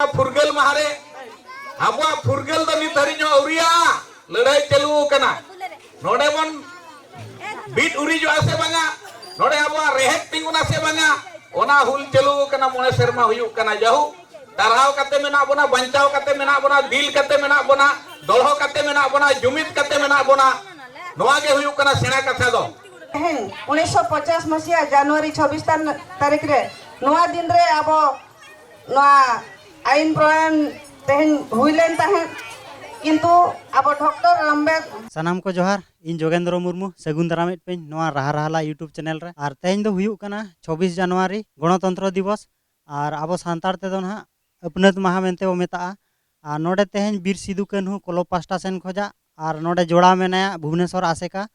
फुरगल महारे अब फुरगल तो नित हरी उरिया लड़ाई चलू कना नोडे बन बीट उरी जो आसे बंगा नोडे अब रेहेक तिंगुना से बंगा ओना हुल चलू कना मोने शर्मा हुयु कना जाहु ताराव कते मेना बोना बंचाव कते मेना बोना दिल कते मेना बोना दोलहो कते मेना बोना जुमित कते मेना बोना नोआ के हुयु कना सेना कथा दो 1950 मसीहा जनवरी 26 तारीख रे नोआ दिन रे अब नोआ आईन प्रणायन तेहन हुइलेन ताहे किंतु अब डॉक्टर अम्बेडकर सानाम को जोहार इन जोगेंद्र मुर्मू सगुन दारामित पे नोआ रहा रहाला यूट्यूब चैनल रे और तेहन दो हुयुक कना 26 जनवरी गणतंत्र दिवस और अब सांतार ते दो ना अपनत महा मेनते वो मेता और नोडे तेहन बीर सिदु कान्हू क्लब पास्टा सेन खोजा और नोडे जोड़ा मेनाया भुवनेश्वर आसेका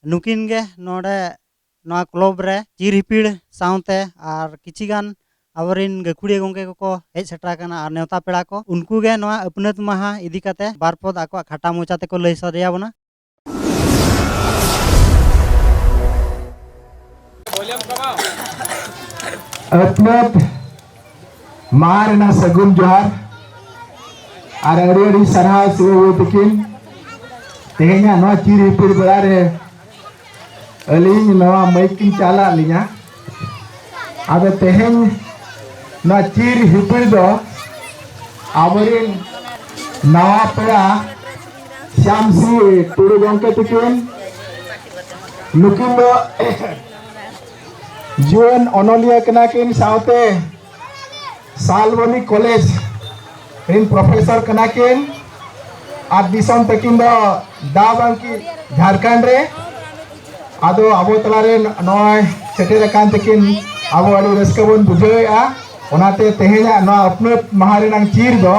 नुकिन गे नोडे नोआ क्लब रे चिर हिपिड़ साउते और किछिगान आवरिन गखुड़ी गोंगे को हेज सेटा कना और नेवता पेड़ा को उनको गे नोआ अपनत महा इदी कते बार पद आको खाटा मोचा ते को लई सरिया बना अपनत मारना सगुन जोहार और अड़ी सरहा सिवो तकिन तेहेना नोआ चिर हिपिड़ बड़ा रे अलिंग नवा मैकिन चाला लिया अब तेहेन ना चिर हिपिड़ दो आवरिन नवा पेड़ा श्याम सी टुडू गंके तकिन नुकिन दो जुएन ओनोलिया कना किन साउते सालवनी कॉलेज इन प्रोफेसर कना किन आद दिसम तकिन दो दाबांकी झारखंड रे आदो आबो तलारे नय सेटेर कान तकिन आबो अड़ी रस्का बन बुझाया ओनाते तेहेना ना अपनत महारे नांग चीर दो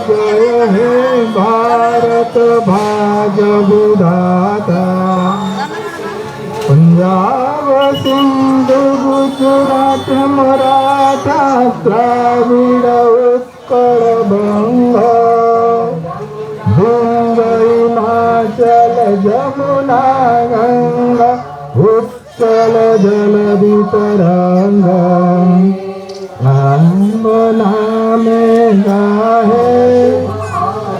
जय हे भारत भाग्य विधाता पंजाब सिंधु गुजरात मराठा द्राविड़ उत्कल बंगा गंगा हिमाचल जमुना गंगा उत्कल जलधि तरंगा में गाहे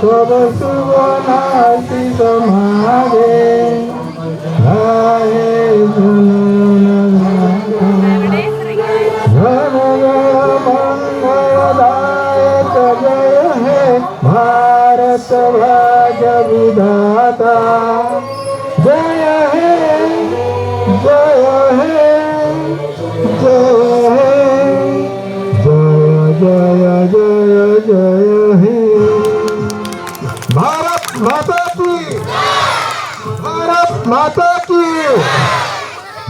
सब सुवनासी समारे गाहे मंगलदायक जय हे भारत भाग्य विधाता जय हे जय हे जय हे जय जय जय हे भारत माता की भारत माता की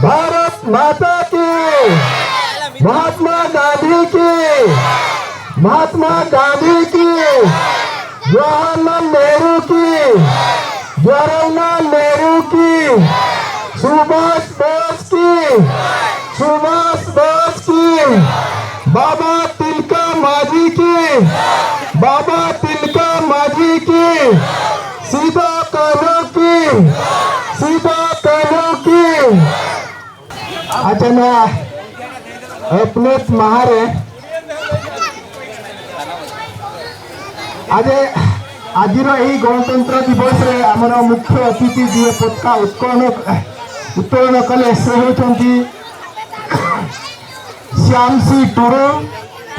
भारत माता की महात्मा गांधी की महात्मा गांधी की जवाहरलाल नेहरू की जवाहरलाल नेहरू की सुभाष बोस की सुभाष बोस की बाबा तिलका माझी की बाबा तिलका माझी की सीधा कान्हों की सीधा कान्हों की अच्छा ना अपनेत महारे आज आज गणतंत्र दिवस रे आमर मुख्य अतिथि जी पताका उत्तोलन कले से होती श्याम सी टुडू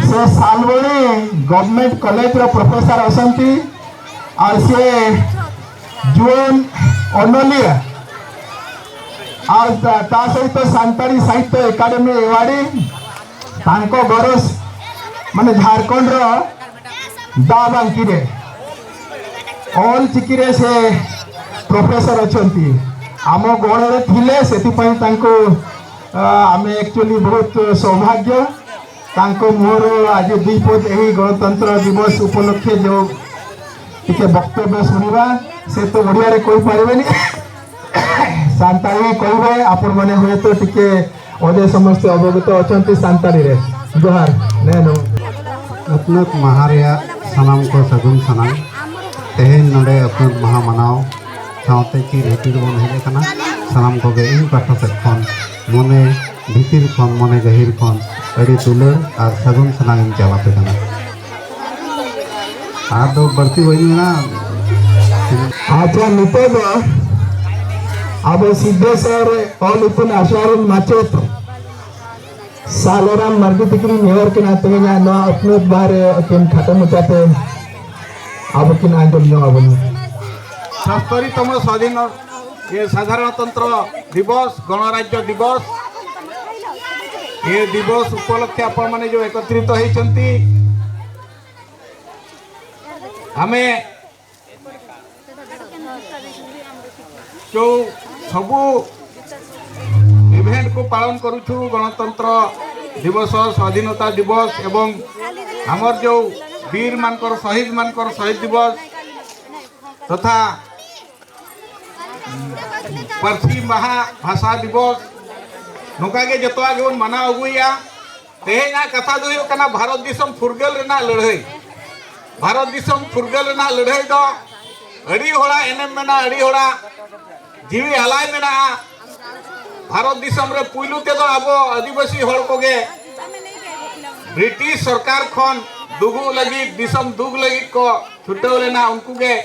से सालवणी गवर्नमेंट कॉलेज रो प्रोफेसर असंती और से जुएन ओनोलिया और ता सहित सांताड़ी साहित्य एकाडेमी एवार्डी तांको बरस माने झारखंड रो दाबांकी रे ऑल चिकी रे से प्रोफेसर अछंती आम गण रे थिले सेति पई तांको आमे एक्चुअली बहुत सौभाग्य तांको मोर आज दुईपद यही गणतंत्र दिवस उपलक्षे जो टिके वक्तव्य शुणा से तो ओडिया रे कहि पारबेनी सांताली कहबे आपण माने हुए तो टिके ओदे समस्त अवगत अछंती सांताली रे जोहार नेनो अपनत महारिया सनाम को सगुन सनाम तेहेन नडे अपनत महा मनाव सावते की रेटिड बन हेले कना सनाम को गे इन पाठा से खन मने भीतिर खन मने गहिर खन अड़ी दुलर और सगुन सनाम चालाते कना आदो बढ़ती वही ना अच्छा नितो अब सिद्धेश्वर और इतने आशारन माचेत सालोराम मर्दी तिकरी मेयर के नाते में ना अपने बारे किन खत्म हो जाते अब किन आंदोलन जो अब ৭৭তম স্বাধীন ये साधारणतंत्र दिवस गणराज्य दिवस ये दिवस उपलक्षे आपण माने जो एकत्रित होइचंती आमे जो सबू इवेंट को पालन करूछु गणतंत्र दिवस स्वाधीनता दिवस एवं हमर जो वीर मानकर शहीद दिवस तथा पारसी महाभाषा दिवस नौका के जतवा के बन मना अगुया तेहेना कथा दो कना भारत दिसम फुरगल रेना लड़ाई भारत दिसम फुरगल रेना लड़ाई दो अड़ी होड़ा एनएम मेना अड़ी होड़ा जीवी हलाय मेना भारत दिसम रे पुइलु ते दो अब आदिवासी हड़ को गे ब्रिटिश सरकार खन दुगु लगी दिसम दुग लगी को छुटो लेना उनको के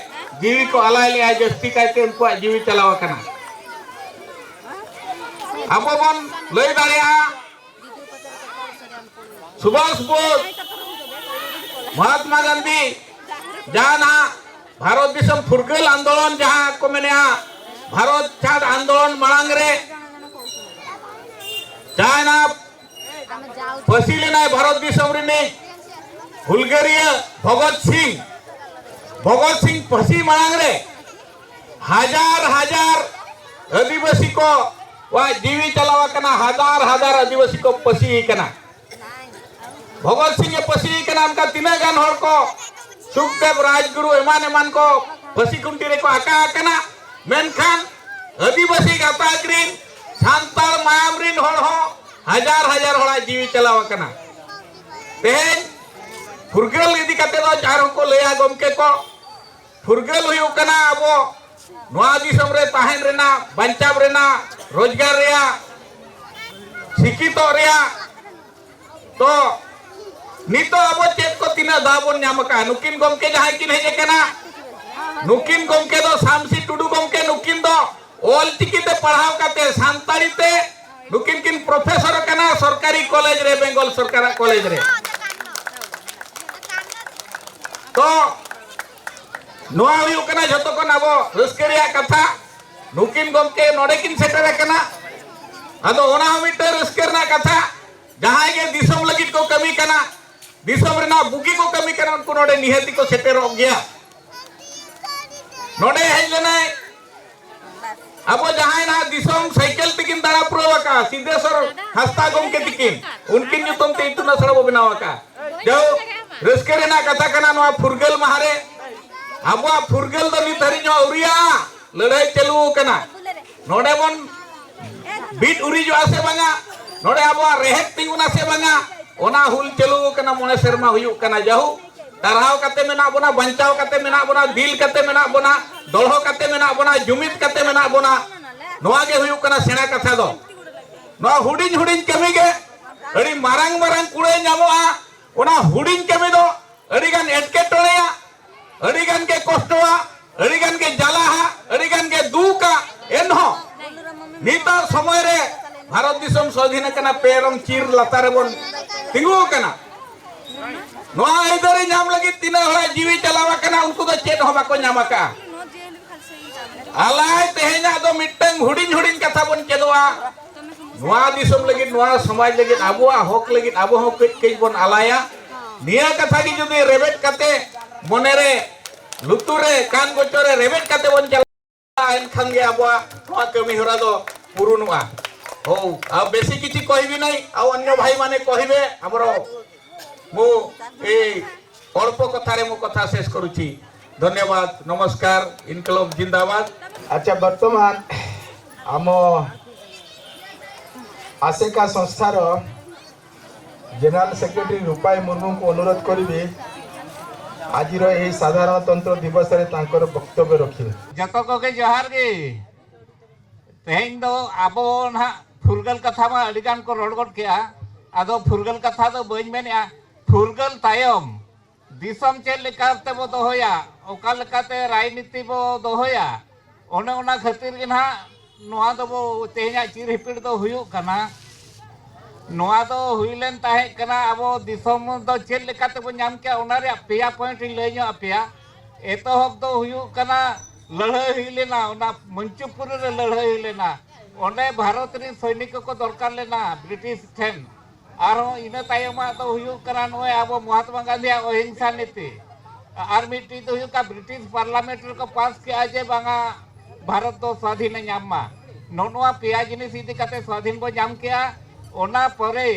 जीवी को हलाय ले जस्ती कायते उनको जीवी चलावा कना अब बन लय दाड़िया सुभाष बोस महात्मा गांधी जहाँ ना भारत दिसम फुरगल आंदोलन जहाँ को मैंने भारत छाड़ आंदोलन मांग रे जहाँ ना फसी लेना भारत दिसम रे ने हुलगेरिया भगत सिंह फसी मांग रे हजार आदिवासी को वह जीवी चलावा कना हजार आदिवासी को पसी कना भगत सिंह पसी कना उनका तीना गान हर को सुखदेव राजगुरु एमान को पसी कुंटी रे को आका कना मेनखान आदिवासी गाता ग्रीन सांताल मायामरिन हर हो हजार हड़ा जीवी चलावा कना तेहेन फुरगल इदी कते दो चार को लेया गमके को फुरगल हुयु कना अबो नोआ दिसम रे ताहेन रेना बंचाव रेना रोजगार रेया शिक्षित रेया तो नितो अब चेत को तीना दाबन नामका नुकिन गमके जहां किन हेजे कना नुकिन गमके दो सामसी टुडू गमके नुकिन दो ऑल चिकिते पढ़ाव काते सांताली ते नुकिन किन प्रोफेसर कना सरकारी कॉलेज रे बेंगल सरकार कॉलेज रे तो नोआ हुयु कना जतो को नाबो रस्करिया कथा नुकिन गमके नोडे किन सेटर कना अदो ओना मिटे रस्करना कथा जहां के दिसम लगित को कमी कना दिसम रेना बुगी को कमी कना उनको नोडे निहती को सेटर हो गया नोडे हेजने अब जहां ना दिसम साइकिल तिकिन दाड़ा पुरवाका सिद्धेश्वर हस्ता गमके तिकिन उनकिन युतम ते इतुना सड़बो बनावाका जो रस्करेना कथा कना नोआ फुरगल महारे अब फुरगल दो निथरी जो उरिया लड़ाई चलू कना नोडे बन बीट उरी जो आसे बांगा नोडे अब रेहेट तिंगुना से बांगा ओना हुल चलू कना मोने शर्मा हुयु कना जाहु तरहाव कते मेना बोना बंचाव कते मेना बोना दिल कते मेना बोना दोलहो कते मेना बोना जुमित कते मेना बोना नोआ के हुयु कना सेना कथा दो नोआ हुडिन कमी के अड़ी मारंग कुड़े नामोआ ओना हुडिन कमी दो अड़ी गान एटके टोलेया अड़ी गान के कष्टवा अड़ी गान के जलाहा अड़ी गान के दुका एनहो निता समय रे भारत दिसम स्वाधीन कना पेरम चीर लतारे बन तिंगु कना नोआ इधर नाम लगी तीना हड़ा जीवी चलावा कना उनको तो चेत हो बाको नामका आलाय तेहेना दो मिटंग हुडिन कथा बन चेदवा नोआ दिसम लगी नोआ समाज लगी आबुआ हक लगी आबो हो कई बन आलाया निया कथा की जदि रेबेट कते मने रे लुतुरे कान गोचरे रेबेट कते बन चला एनखान गे आबुआ नोआ कमी हरा दो पुरुनुआ हो आ बेसी किछि कहबी नै आ अन्य भाई माने कहिबे हमरो मु ए अल्प कथारे मु कथा शेष करुची। धन्यवाद, नमस्कार, इनकलाब जिंदाबाद। अच्छा, वर्तमान आम आसेका संस्थार जनरल सेक्रेटरी रूपाई मुर्मू को अनुरोध करी आज साधारणतंत्र दिवस रे तांकर वक्तव्य रखिए। जतो के जोहार गे तेहें दो आबो ना फुरगल कथा मा अडिगान को रोडगोड किया। आदो फुरगल कथा दो बइन मेनिया फुरगल तायम दिसम चेल लेकाते बो दोहोया ओका लेकाते राजनीति बो दोहोया ओने ओना खातिर गे ना नोआ दो बो तेहें चिर हिपिड़ दो हुयु कना। नोआ दो हुइलेन ताहे कना आबो दिसम दो चेल लेकाते बो नाम के ओना रे पेया पॉइंट लई नो पेया। एतोहब दो हुयु कना लड़ाई हुई लेना ओना मंचुपुर रे लड़ाई हुई लेना ओंडे भारत रे सैनिक को दरकार लेना ब्रिटिश ठेन आरो इना तायमा तो हुयु कना नोए आबो महात्मा गांधी अहिंसा नीति आर मिटी तो हुयु का ब्रिटिश पार्लियामेंट को पास किया जे बांगा भारत तो स्वाधीन नामा नोनवा पेया जिनिस इदी काते स्वाधीन बो नाम किया। ओना परे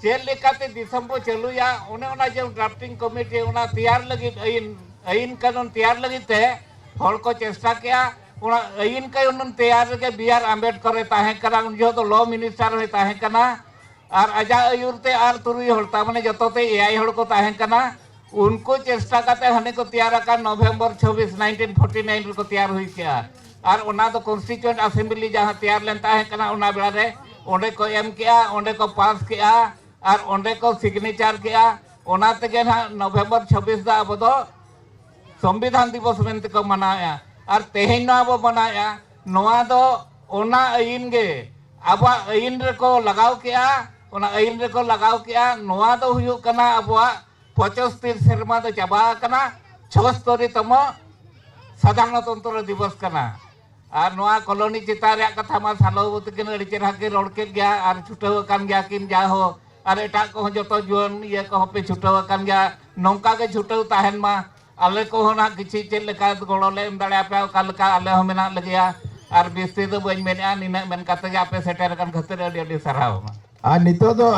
चेल लेकाते दिसम बो चलुया ओने ओना जे ड्राफ्टिंग कमिटी ओना तैयार लगी आईन कानून तैयार लगी ते हर को चेष्टा किया। आईन कानून तैयार के बी आर आम्बेडकर ताहें कना उन जो तो लॉ मिनिस्टर होय ताहें कना और आजा आयुर ते आर तुरुई हड़ता माने जतो ते एआई हड़ को ताहें कना उनको चेष्टा करते हने को तैयार का नवंबर 26 1949 को तैयार हुई किया। और ओना तो कॉन्स्टिट्यूएंट असेंबली जहां तैयार लेन ताहें कना ओना बेला रे ओंडे को एम किया ओंडे को पास किया और ओंडे को सिग्नेचर किया। ओना तेगे ना नवंबर 26 दा अब दो संविधान दिवस मेनते को मनाया और तेहें ना अब मनाया नोआ दो ओना आईन गे अब आईन रे को लगाव किया ओना आईन रे को लगाव किया। नोआ दो हुयु कना अब 75 सेरमा दो चाबा कना 76तम साधारणतंत्र दिवस कना। और नोआ कॉलोनी चिता रे कथा मा सालोबत किन अड़ी चेहरा के रोड के गया और छुटाव कान गया किन जा हो और एटा को जतो जुन ये को पे छुटाव कान गया नौका के छुटाव ताहेन मा आले को होना किछि चेल लेका गड़ो ले एम दाड़े आपे ओका लेका आले हो मेना लगेया और बिस्ती दो बइन मेना निना मेन काते जे आपे सेटर कान खतिर अड़ी अड़ी सराव आ नितो दो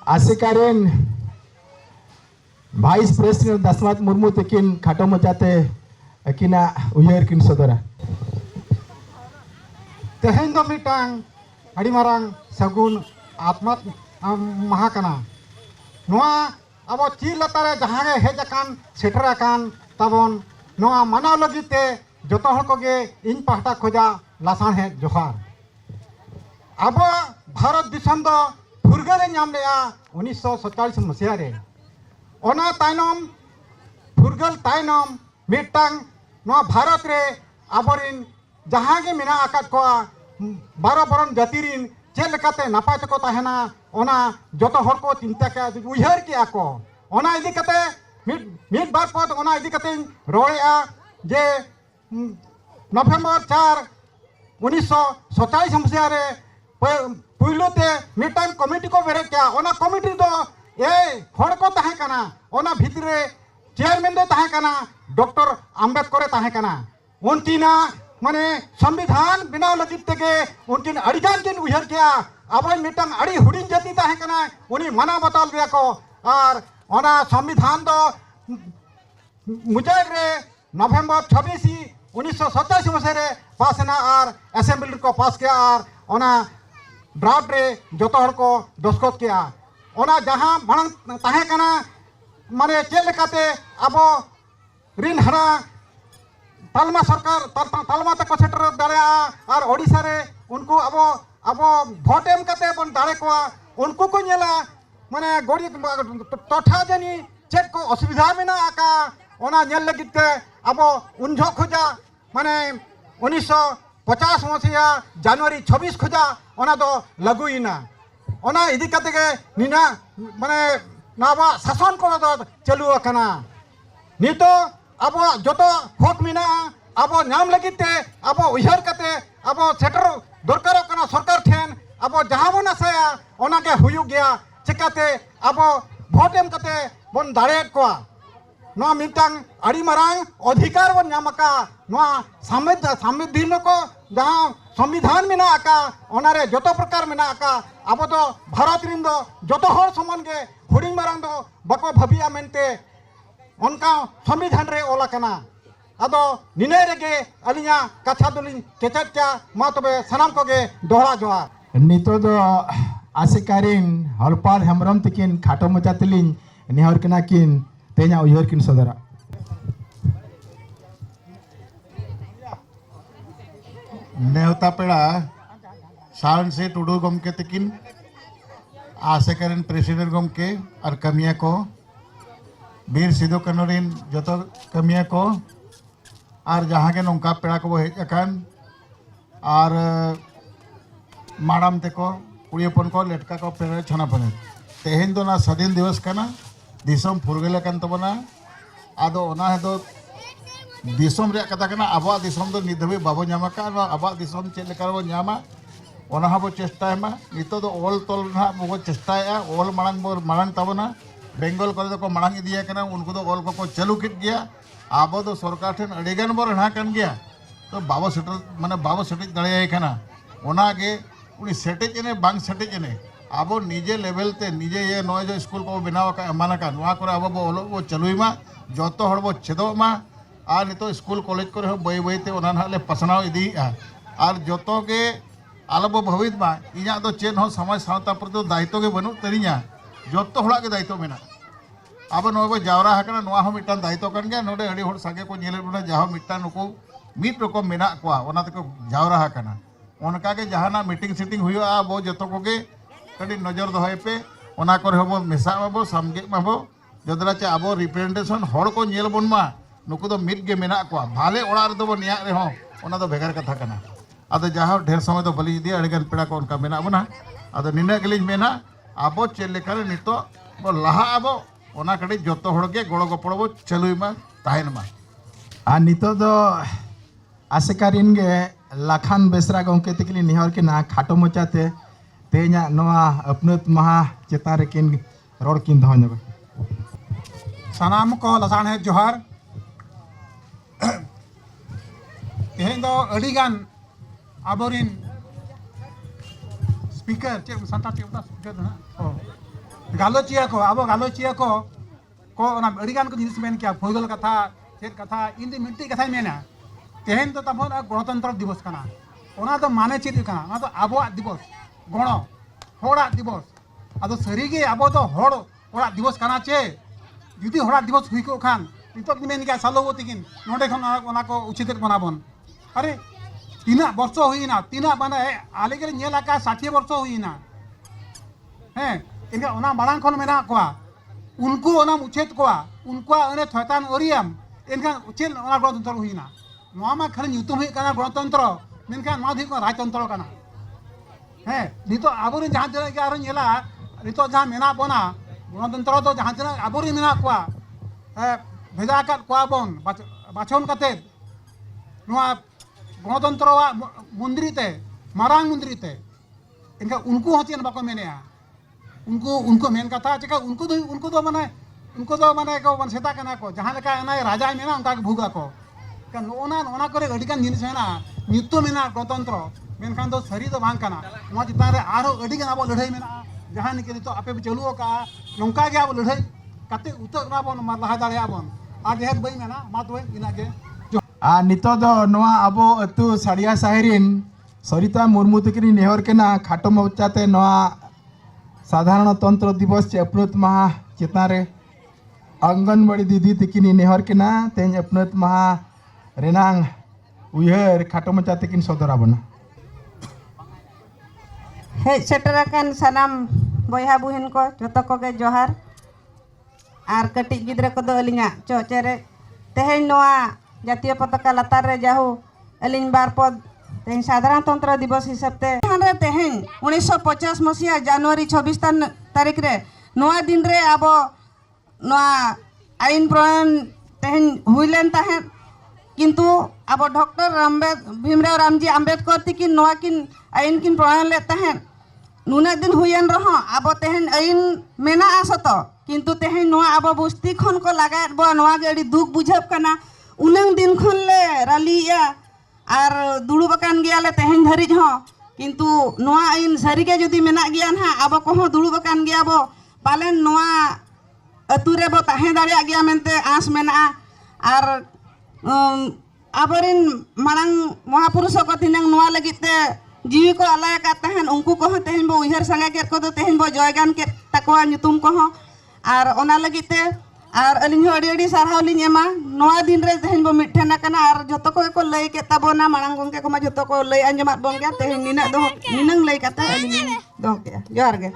आसिकारेन वाइस प्रेसिडेंट दशरथ मुर्मू तकिन खाटो मचाते अकिना उयहर किन सदरा तेहें दो मिटांग अड़ी मारांग सगुन आत्मा महा कना। नोआ अब चीर लतारे जहाँ हेजाकान सेटराकान तबन नोआ मानाव लगिते जतो हर कोगे इन पाहटा खोजा लासान है जोहार। अब भारत दिसम दो फुरगले नाम लेया 1947 मसीहा रे ओना तायनम फुरगल तायनम मिटांग नोआ भारत रे आबरिन जहाँ गे मेना आकात को 12 बरन जातिरिन चेल लेकाते नापाय तको ताहेना ओना जतो हर को चिंता के उयहर किया को ओना इदी कते मिड बार पद ओना इदी कते रोया जे नवंबर 4 1947 मसीहा रे पुइलो ते मिटान कमिटी को बेरे क्या ओना कमिटी दो ए हर को ताहे कना ओना भितरे चेयरमैन दो ताहे कना डॉक्टर आम्बेडकर ताहे कना उनकिना माने संविधान बनाव लगित तेगे उनकिन अड़िगान किन उयहर किया। अब मिटांग अड़ी हुडिन जाति ताहे कना उनी मना बताल दिया को और ओना संविधान दो मुजाहिद रे नवंबर 26 1987 मसीहा रे पास ना और असेंबली को पास किया और ओना ड्राफ्ट रे जतो हर को दस्तखत किया। ओना जहां मांग ताहे कना माने चेल लेकाते अब रिन हरा तालमा सरकार तालमा तक सेटर दाड़ा और ओडिशा रे उनको अब भोट एम कते बन दाड़े को उनको को नेला माने गोड़ी टोठा जनी चेक को असुविधा मेना आका ओना नेल लगित के अब उनझो खोजा माने 1950 मसीहा जनवरी 26 खोजा ओना दो लगुइना ओना इदी कते के निना माने नावा शासन को दो चलु अकना नितो अब जतो हक मेना अब नाम लगिते अब उयहर कते अब सेटर दरकार कना सरकार ठेन अब जहां बन आसाया ओना के हुयु गया चिकाते अब भोट एम कते बन दाड़े को नोआ मिटांग अड़ी मारांग अधिकार बन नामका नोआ संविधान को जहां संविधान मेना आका ओनारे जतो प्रकार मेना आका अब तो भारत रिन दो जतो हर समान के हुडिंग मारांग दो बको भाबिया मेनते उनका संविधान रे ओला कना अदो निने रेगे अलिया कथा दुलिन केचत क्या मा तबे सनाम कोगे दोहरा जोहार नितो दो आसेकारिन हलपाल हेमरम तकिन खाटो मचा तलिन नेहर कना किन तेना उयहर किन सदरा नेवता पेड़ा शान से टुडू गमके तकिन आसेकारिन प्रेसिडेंट गमके और कमिया को बीर सिदो कनोरिन जतो कमिया को और जहाँ के नौका पेड़ा को हेज अकान और माड़ाम तेको कुड़ीपन को लेटका को पेड़ा छना पड़े तेहेन दो ना स्वाधीन दिवस कना दिसम फुरगेले कान तबना आदो ओना है दो दिसम रे कथा कना आबा दिसम दो निधबे बाबो ᱧᱟᱢ का आबा दिसम चेक लेकर बो ᱧᱟᱢᱟ ओना हबो चेष्टा मा नितो दो ओल तोल ना बो चेष्टाया ओल मांग तबना बेंगल करे दो को मांग इदिया कना उनको दो ओल को चालू कित गया आबो दो सरकार ठेन अड़ीगान बो रहा कान गया तो बाबो सेटल माने बाबो सेटेज दड़े कना ओना गे उनी सेटेज ने बांग सेटेज ने आबो निजे लेवल ते निजे ये नय जो स्कूल को बनाव का माना का नवा करे आबो बो ओलो बो चालुई मा जतो हड़ बो छेदो मा और नितो स्कूल कॉलेज करे हो बई बई ते ओना नाले पसनाव इदी और जतो के आलबो भवित मा इया दो चेन हो समाज सावता प्रति दायित्व के बनु तरिया जतो हड़ा के दायित्व मेना अब नोबो जावरा हकना नोआ हो मिटान दायित्व कन गया नोडे अड़ी होड़ सागे को नेले बना जाहो मिटान नुको मिट रकम मेना कोआ ओना तको जावरा हकना उनका के जहाना मीटिंग सीटिंग हुआ बो जतो को के कड़ी नजर दोहय पे ओना करे होबो मेसा माबो सामगे माबो जदरा चे आबो रिप्रेजेंटेशन होड़ को नेल बन मा नुको दो मिट गे मेना कोआ भाले ओड़ा रे दो बो निया रे हो ओना दो भेगार कथा कना आदो जहां ढेर समय दो बलि दी अड़गन पेड़ा को उनका मेना बना आदो निने गलिज मेना आबो चे लेकर नितो बो लहा आबो ओना कड़ी जतो होड़ के गोड़ो गोपड़ो बो चलुई मा ताहेन मा आ नितो दो आसेकारिन गे लाखान बेसरा गमके तकिन नेहर के ना खाटो मचाते तेना नवा अपनत महा चेता रे किन रोड किन दहन सनाम को लसान है जोहार तेहेन दो अड़ीगान आबोरिन स्पीकर चे संता चे उता स्पीकर ना गालोचिया को आबो गालोचिया को ओना अड़ीगान को जिनिस मेन क्या फुरगल कथा चेत कथा इंदी मिट्टी कथा मेना तेहेन तो तबन गणतंत्र दिवस कना ओना तो माने चेत कना ओना तो आबो दिवस गणो होड़ा दिवस आदो सरीगे आबो तो होड़ होड़ा दिवस कना चे जुदी होड़ा दिवस हुई को खान नितक मेन क्या सालो तिकिन नोडे खन ओना को उचित बनाबन अरे तीना वर्ष हुईना तीना माने आले के नेला का 60 वर्ष हुईना हैं इनका ओना मारांग खन मेना कोआ उनको ओना उचित कोआ उनको अने थयतान ओरियम इनका उचित ओना गणतंत्र हुईना नोआ मा खाली ᱧᱩᱛᱩᱢ हुई कना गणतंत्र मेनखान नोआ दी को राजतंत्र कना हैं नितो आबोरे जहां जना के आरो नेला नितो जहां मेना बोना गणतंत्र तो जहां जना आबोरे मेना कोआ भेजा का कोआ बोन बाछन कते नोआ गणतंत्र वा मंदिर ते मारांग मंदिर ते इनका उनको हचेन बाको मेनेया उनको मेन कथा चेका उनको तो माने को मन सेता कना को जहां लेका ना राजा मेना उनका भूगा को kan ona kore adigan jinis mena nyutu mena gणतंत्र मेनखान दो सरी तो बांग कना नोआ चितान रे आरो adigan abo लड़ाई मेना जहां निके तो आपे चलुओ का नोंका के abo लड़ाई कते उतर ना बोन मार लहा दाड़े आबन आ देहत बई मेना मा तो इना के आ नितो दो नोआ आबो अतु साड़िया साहेरिन सरिता मुर्मू तकिन नेहर के ना खाटो मचाते नोआ साधारणतंत्र दिवस चे अपनत महा चेता रे आंगनबाड़ी दीदी तकिन नेहर के ना तेज अपनत महा रेनांग उयहर खाटो मचा तकिन सदरा बना हेज सेटराकान सनाम बयहा बुहिन को जतो कोगे जोहार आर कटी गिद्रा को दो अलिंगा चोचेरे तेहेन नोआ जातीय पताका लतार रे जाहु अलिंग बार पद तेहेन साधारणतंत्र दिवस हिसाब ते रे तेहेन 1950 मसिया जनवरी 26 तारीख रे नोआ दिन रे आबो नोआ आईन प्रणयन तेहेन हुइलेन ताहेन किंतु अब डॉक्टर भीमराव रामजी आम्बेडकर तिकिन नोआ किन आईन किन प्रणयन ले ताहेन नुना दिन हुयन रहो अब तेहेन आईन मेना आसत किंतु तेहेन नोआ अब बुस्ती खन को लगाए बो नोआ के अड़ी दुख बुझब कना उनंग दिन खन ले रालिया आर दुड़ुबकान गया ले तेहेन धरिज हो किंतु नोआ आईन सरी के जदी मेना गया ना अब को दुड़ुबकान गया बो पालन नोआ अतु रे बो ताहे दाड़े गया मेनते आस मेना और आबरिन मांग महापुरुष को तिनंग नोआ लगिते जीवी को अलाय का तहन उनको को तेहन बो उहर संगे के को तेहन बो जयगान के तकवा नितुम को और ओना लगिते और अलिन अड़ी सारहाव लिन एमा नोआ दिन रे तेहन बो मिठेना कना और जतो को लय के तबोना मांग गंगे को मा जतो को लय अंजमात बोन गया तेहन निना दो निनंग लय काते अलिन दो के जोहार गे